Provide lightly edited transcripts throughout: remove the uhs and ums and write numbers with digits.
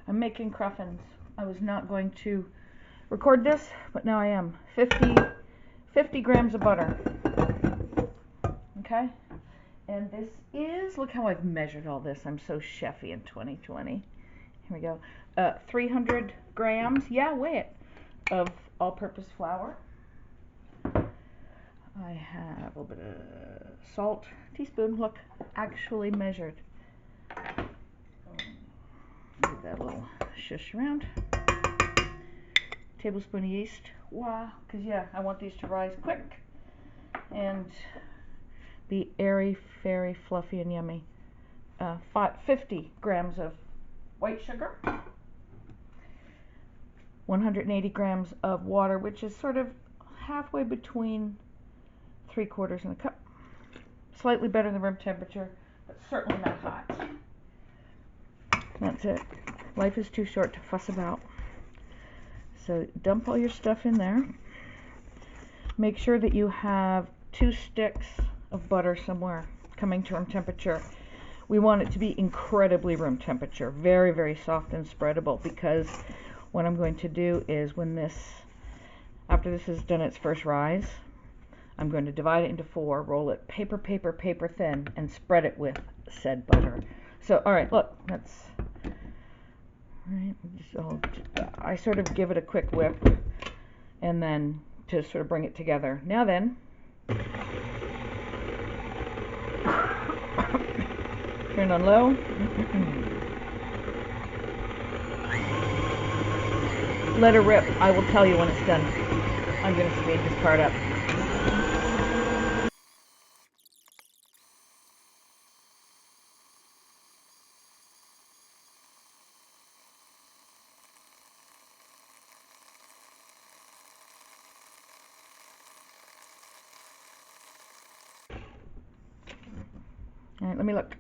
I'm making cruffins. I was not going to record this, but now I am. 50 grams of butter. Okay? And this is, look how I've measured all this. I'm so chefy in 2020. Here we go. 300 grams, yeah, weigh it, of all-purpose flour. I have a little bit of salt, teaspoon, look, actually measured. Give that a little shush around. Tablespoon of yeast. Wow, because yeah, I want these to rise quick and be airy, fairy, fluffy, and yummy. 50 grams of white sugar. 180 grams of water, which is sort of halfway between 3/4 and a cup. Slightly better than room temperature, but certainly not hot. That's it. Life is too short to fuss about. So dump all your stuff in there. Make sure that you have 2 sticks of butter somewhere coming to room temperature. We want it to be incredibly room temperature, very, very soft and spreadable, because what I'm going to do is after this has done its first rise, I'm going to divide it into 4, roll it paper thin, and spread it with said butter. So, all right, look, I sort of give it a quick whip, and then to sort of bring it together. Now then, turn on low. Let her rip. I will tell you when it's done. I'm going to speed this part up. All right, let me look.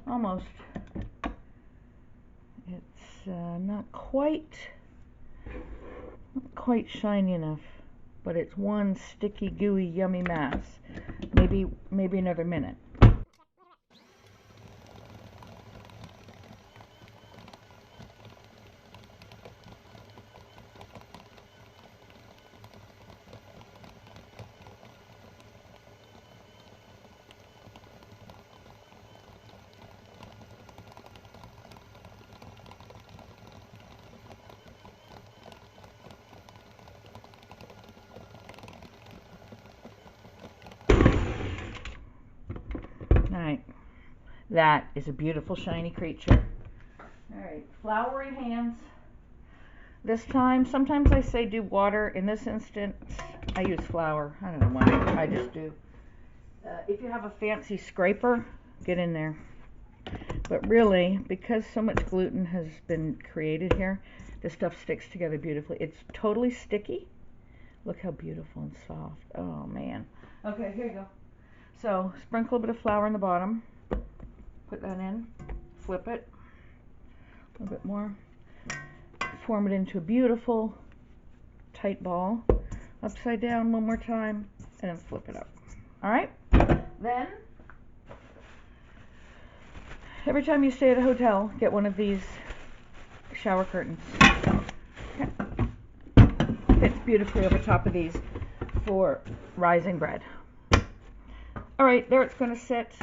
Almost. It's not quite shiny enough, but it's one sticky, gooey, yummy mass. Maybe another minute. Alright, that is a beautiful shiny creature. Alright, floury hands. This time, sometimes I say do water. In this instance, I use flour. I don't know why, I just do. If you have a fancy scraper, get in there. But really, because so much gluten has been created here, this stuff sticks together beautifully. It's totally sticky. Look how beautiful and soft. Oh man. Okay, here you go. So sprinkle a bit of flour in the bottom, put that in, flip it, a little bit more, form it into a beautiful tight ball, upside down one more time, and then flip it up. Alright, then every time you stay at a hotel, get one of these shower curtains. Okay. Fits beautifully over top of these for rising bread. Alright, there it's going to sit,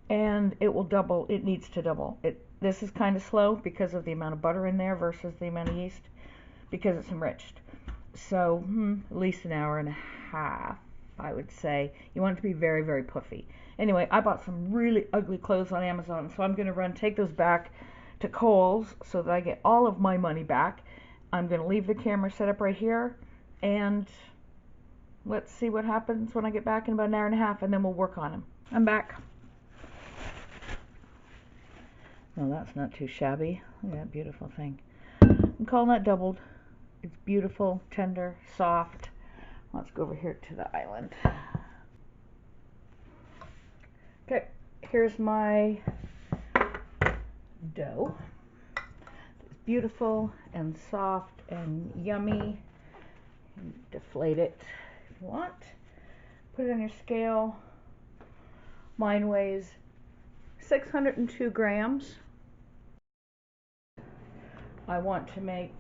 and it will double. It needs to double. This is kind of slow because of the amount of butter in there versus the amount of yeast, because it's enriched. So at least an hour and a half, I would say. You want it to be very, very puffy. Anyway, I bought some really ugly clothes on Amazon, so I'm going to take those back to Kohl's so that I get all of my money back. I'm going to leave the camera set up right here, and let's see what happens when I get back in about an hour and a half, and then we'll work on them. I'm back. Well, that's not too shabby. Look at that beautiful thing. I'm calling that doubled. It's beautiful, tender, soft. Let's go over here to the island. Okay, here's my dough. It's beautiful and soft and yummy. Deflate it if you want. Put it on your scale. Mine weighs 602 grams. I want to make,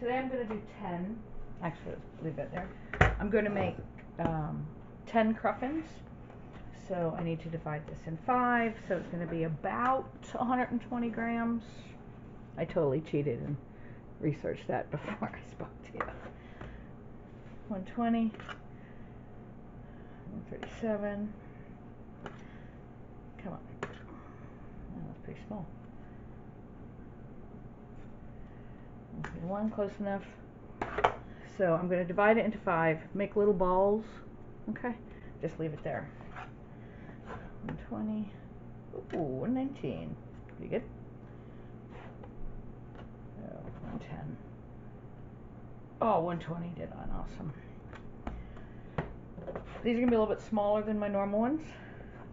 today I'm going to do 10, actually let's leave that there. I'm going to make 10 Cruffins, so I need to divide this in 5, so it's going to be about 120 grams. I totally cheated and researched that before I spoke to you. 120, 137, come on, oh, that's pretty small. Okay, 1, close enough. So I'm going to divide it into 5, make little balls, okay? Just leave it there. 120, ooh, 119, pretty good. Oh, 110. Oh, 120 did on, awesome. These are going to be a little bit smaller than my normal ones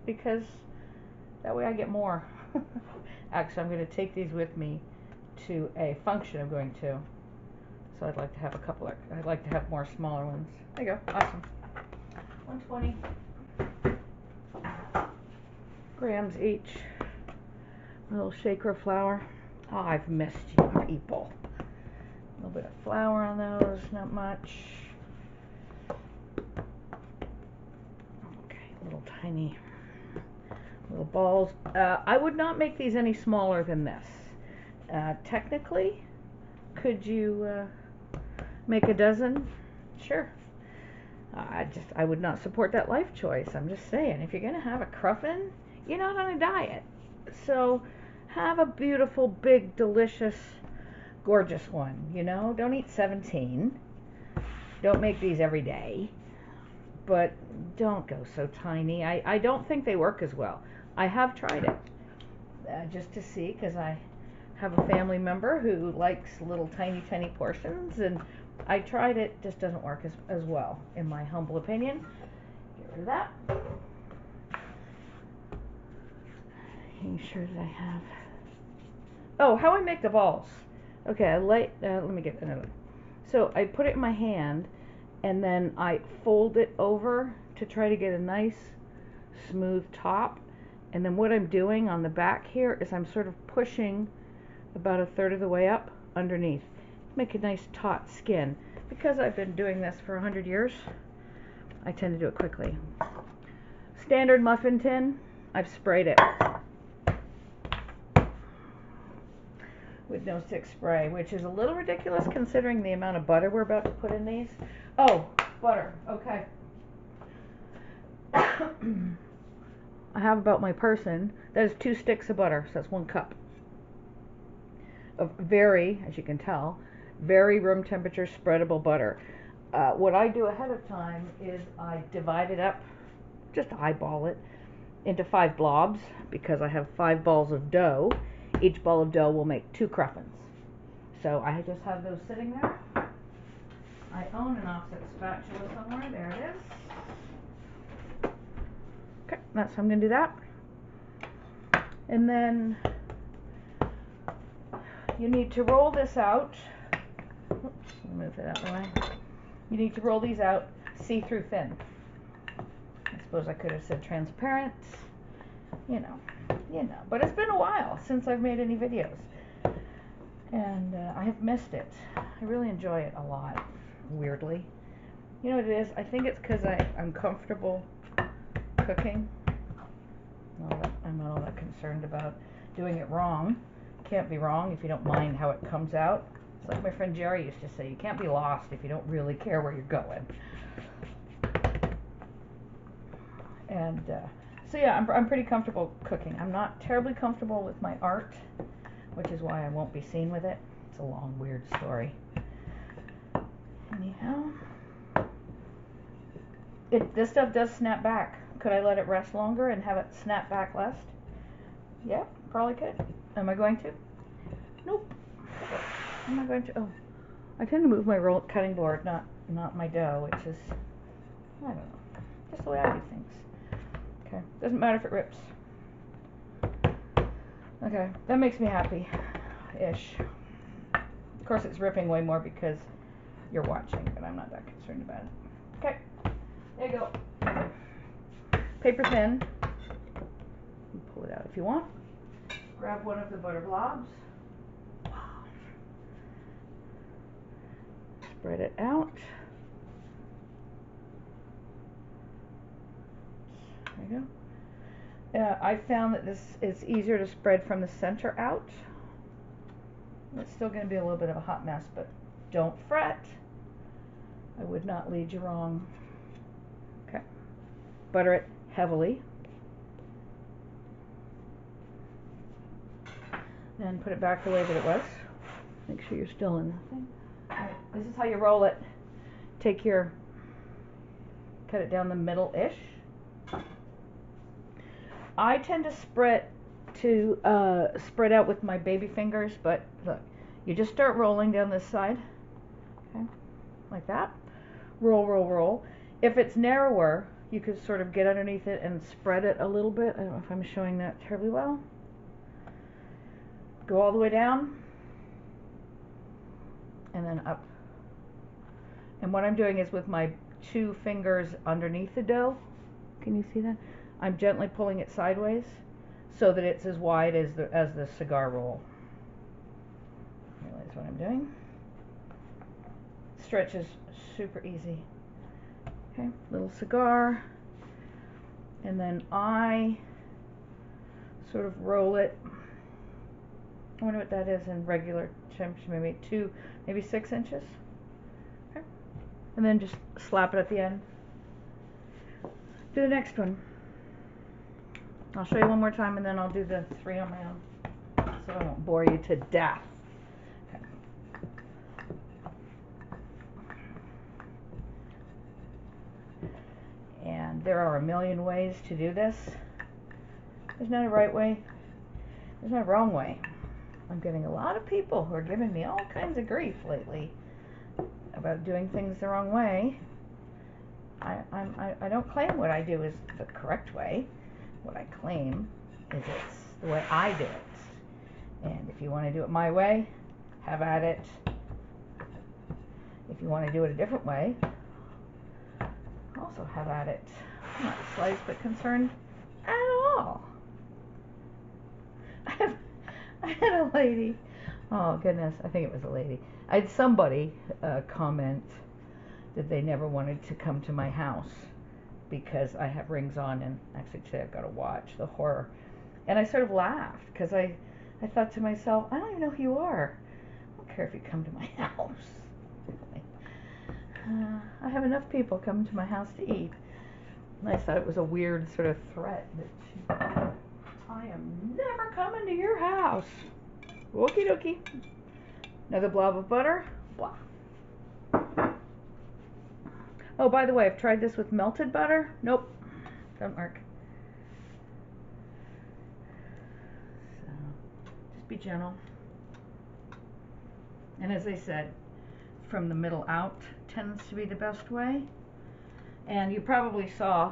because that way I get more. Actually, I'm going to take these with me to a function I'm going to. So I'd like to have a couple of, I'd like to have more smaller ones. There you go, awesome. 120 grams each. A little shaker of flour. Oh, I've missed you people. A little bit of flour on those, not much. Okay, little tiny little balls. I would not make these any smaller than this. Technically, could you make a dozen? Sure. I would not support that life choice. I'm just saying, if you're gonna have a Cruffin, you're not on a diet. So have a beautiful, big, delicious, gorgeous one, you know? Don't eat 17. Don't make these every day. But don't go so tiny. I don't think they work as well. I have tried it just to see, because I have a family member who likes little tiny portions, and I tried it, just doesn't work as well, in my humble opinion. Get rid of that. Making sure that I have, oh, how I make the balls. Okay, let me get another one. So I put it in my hand, and then I fold it over to try to get a nice smooth top. And then what I'm doing on the back here is I'm sort of pushing about 1/3 of the way up underneath. Make a nice taut skin. Because I've been doing this for 100 years, I tend to do it quickly. Standard muffin tin, I've sprayed it with no stick spray, which is a little ridiculous considering the amount of butter we're about to put in these. Oh, butter, okay. I have about my person, that is 2 sticks of butter, so that's 1 cup. Of very, as you can tell, very room temperature spreadable butter. What I do ahead of time is I divide it up, just eyeball it, into 5 blobs, because I have 5 balls of dough. Each ball of dough will make 2 Cruffins. So I just have those sitting there. I own an offset spatula somewhere, there it is. Okay, that's how I'm going to do that. And then you need to roll this out. Oops, move it out of the way. You need to roll these out see-through thin. I suppose I could have said transparent, you know. But it's been a while since I've made any videos, and I have missed it. I really enjoy it a lot, weirdly. You know what it is? I think it's because I'm comfortable cooking. I'm not all that concerned about doing it wrong. Can't be wrong if you don't mind how it comes out. It's like my friend Jerry used to say, you can't be lost if you don't really care where you're going. And so yeah, I'm pretty comfortable cooking. I'm not terribly comfortable with my art, which is why I won't be seen with it. It's a long, weird story. Anyhow, this stuff does snap back. Could I let it rest longer and have it snap back less? Yeah, probably could. Am I going to? Nope. Am I going to? Oh, I tend to move my cutting board, not my dough, which is, I don't know, just the way I do things. Okay, doesn't matter if it rips. Okay, that makes me happy-ish. Of course, it's ripping way more because you're watching, but I'm not that concerned about it. Okay, there you go. Paper thin. You pull it out if you want. Grab one of the butter blobs. Wow. spread it out. There you go. I found that this is easier to spread from the center out. It's still going to be a little bit of a hot mess, but don't fret. I would not lead you wrong. Okay. Butter it heavily. Then put it back the way that it was. Make sure you're still in the thing. Alright, this is how you roll it. Cut it down the middle-ish. I tend to spread out with my baby fingers, but look, you just start rolling down this side, okay, like that. Roll, roll, roll. If it's narrower, you could sort of get underneath it and spread it a little bit. I don't know if I'm showing that terribly well. Go all the way down, and then up. And what I'm doing is with my 2 fingers underneath the dough, can you see that? I'm gently pulling it sideways so that it's as wide as the cigar roll. Realize what I'm doing. Stretch is super easy. Okay, little cigar. And then I sort of roll it. I wonder what that is in regular temperature, maybe 6 inches. Okay. And then just slap it at the end. Do the next one. I'll show you one more time and then I'll do the 3 on my own, so I won't bore you to death. Okay. And there are a million ways to do this. There's not a right way. There's not a wrong way. I'm getting a lot of people who are giving me all kinds of grief lately about doing things the wrong way. I don't claim what I do is the correct way. What I claim is it's the way I do it. And if you want to do it my way, have at it. If you want to do it a different way, also have at it. I'm not slightest bit concerned at all. I had a lady, oh goodness, I think it was a lady. I had somebody comment that they never wanted to come to my house because I have rings on, and actually today I've got a watch, the horror. And I sort of laughed because I thought to myself, I don't even know who you are. I don't care if you come to my house. I have enough people coming to my house to eat. And I thought it was a weird sort of threat that I am never coming to your house. Okie dokie. Another blob of butter. Blah. Oh, by the way, I've tried this with melted butter. Nope, doesn't work. So, just be gentle. And as I said, from the middle out tends to be the best way. And you probably saw,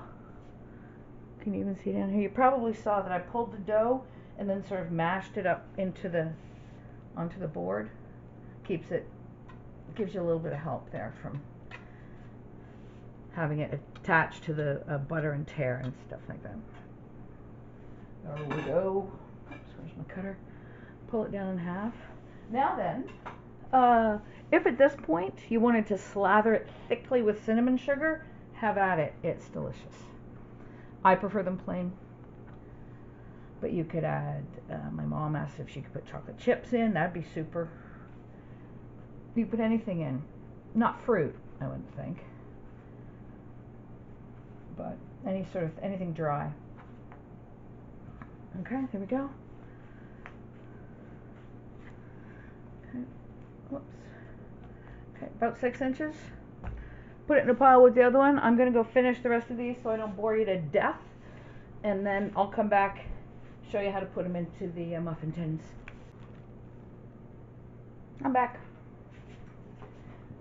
can you even see down here? You probably saw that I pulled the dough and then sort of mashed it up onto the board. Gives you a little bit of help there from having it attached to the butter and tear and stuff like that. There we go. Oops, where's my cutter? Pull it down in half. Now then, if at this point you wanted to slather it thickly with cinnamon sugar, have at it. It's delicious. I prefer them plain, but you could add, my mom asked if she could put chocolate chips in. That'd be super. You put anything in. Not fruit, I wouldn't think, but anything dry. Okay, here we go. Okay, whoops. Okay, about 6 inches. Put it in a pile with the other one. I'm going to go finish the rest of these so I don't bore you to death, and then I'll come back, show you how to put them into the muffin tins. I'm back.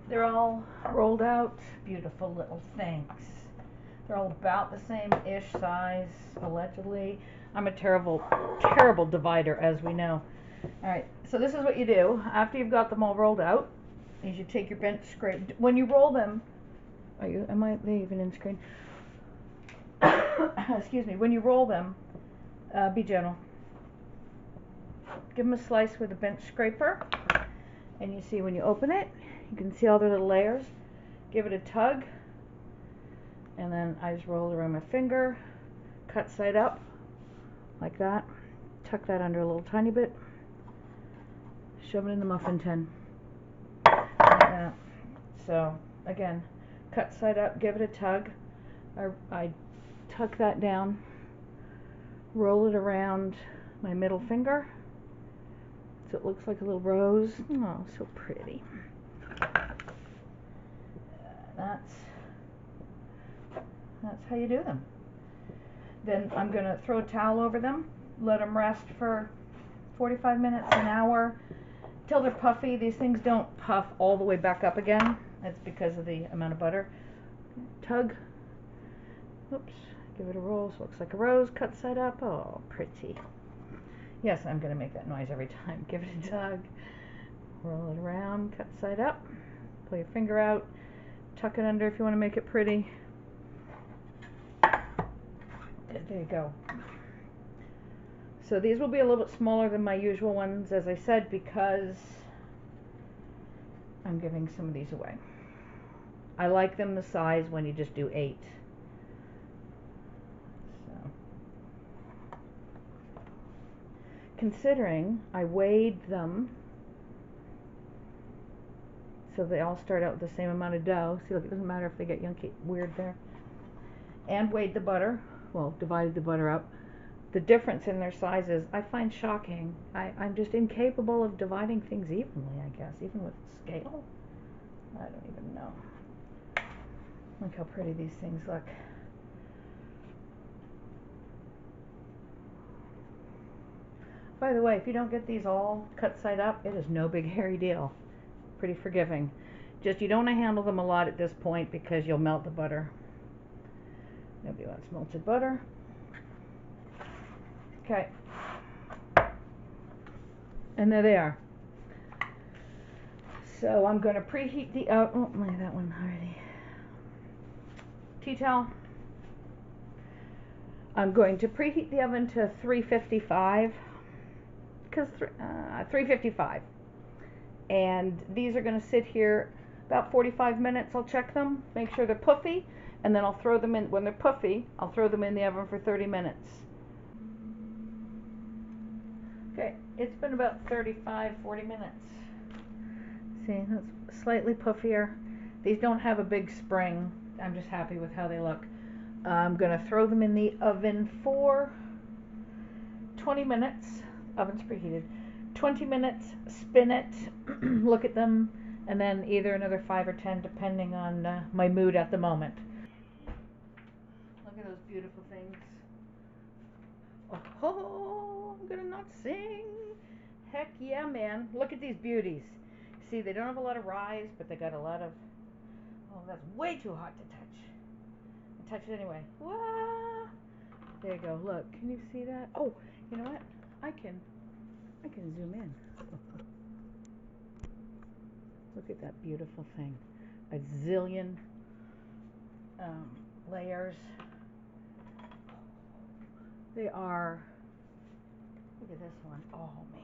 They're all rolled out. Beautiful little things. They're all about the same-ish size, allegedly. I'm a terrible, terrible divider, as we know. Alright, so this is what you do. After you've got them all rolled out, is you take your bench scrape. When you roll them, am I even in screen? Excuse me. When you roll them, be gentle. Give them a slice with a bench scraper. And you see when you open it, You can see all the little layers. Give it a tug, and then I just roll it around my finger, cut side up, like that. Tuck that under a little tiny bit. Shove it in the muffin tin, like that. So again, cut side up, give it a tug. I tuck that down, roll it around my middle finger, so it looks like a little rose. Oh, so pretty. That's how you do them. Then I'm going to throw a towel over them, let them rest for 45 minutes, an hour, till they're puffy. These things don't puff all the way back up again. That's because of the amount of butter. Tug. Oops. Give it a roll so it looks like a rose. Cut side up. Oh, pretty. Yes, I'm going to make that noise every time. Give it a tug. Roll it around. Cut side up. Pull your finger out. Tuck it under if you want to make it pretty. There you go. So these will be a little bit smaller than my usual ones, as I said, because I'm giving some of these away. I like them the size when you just do 8. So, considering I weighed them, so they all start out with the same amount of dough. See, look, it doesn't matter if they get yunky, weird there. And weighed the butter. Well, divided the butter up. The difference in their sizes I find shocking. I'm just incapable of dividing things evenly, I guess, even with scale. I don't even know. Look how pretty these things look. By the way, if you don't get these all cut side up, it is no big hairy deal. Pretty forgiving. Just you don't want to handle them a lot at this point because you'll melt the butter. Nobody wants melted butter. Okay. And there they are. So I'm going to preheat the oh, that one already. Tea towel. I'm going to preheat the oven to 355 because 355. And these are going to sit here about 45 minutes. I'll check them, make sure they're puffy, and then I'll throw them in. When they're puffy, I'll throw them in the oven for 30 minutes. Okay, it's been about 35, 40 minutes. See, that's slightly puffier. These don't have a big spring. I'm just happy with how they look. I'm going to throw them in the oven for 20 minutes. Oven's preheated. 20 minutes, spin it, look at them, and then either another 5 or 10 depending on my mood at the moment. Look at those beautiful things. Oh, I'm gonna not sing. Heck yeah, man. Look at these beauties. See, they don't have a lot of rise, but they got a lot of, oh, that's way too hot to touch. I touch it anyway. Wah! There you go, look, can you see that? Oh, you know what? I can zoom in. Look at that beautiful thing. A zillion layers. They are, look at this one. Oh man.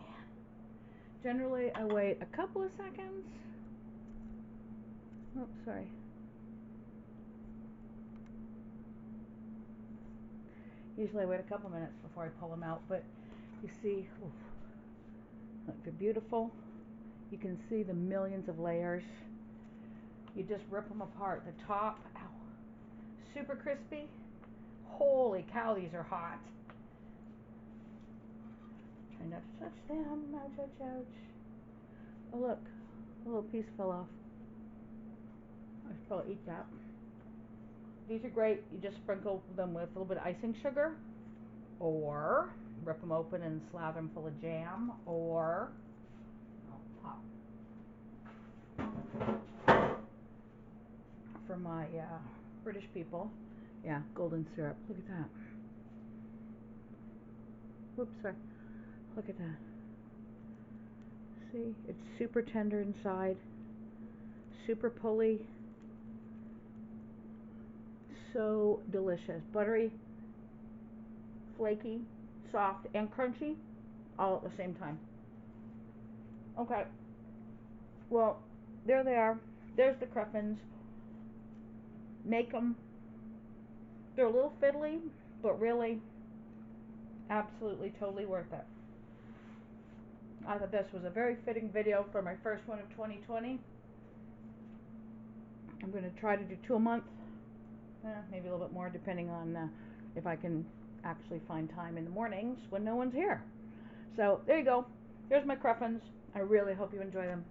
Generally I wait a couple of seconds. Oh, sorry. Usually I wait a couple minutes before I pull them out, but you see, oof, look, they're beautiful. You can see the millions of layers. You just rip them apart. The top, ow, super crispy. Holy cow, these are hot. Try not to touch them. Ouch, ouch, ouch. Oh look, a little piece fell off. I should probably eat that. These are great. You just sprinkle them with a little bit of icing sugar, or rip them open and slather them full of jam, or pop. For my British people, yeah, golden syrup. Look at that. Whoops, sorry. Look at that. See, it's super tender inside, super pulley, so delicious. Buttery, flaky, soft, and crunchy, all at the same time. Okay, well, there they are. There's the Cruffins. Make them. They're a little fiddly, but really, absolutely, totally worth it. I thought this was a very fitting video for my first one of 2020. I'm going to try to do 2 a month, maybe a little bit more depending on if I can actually find time in the mornings when no one's here. So there you go. Here's my Cruffins. I really hope you enjoy them.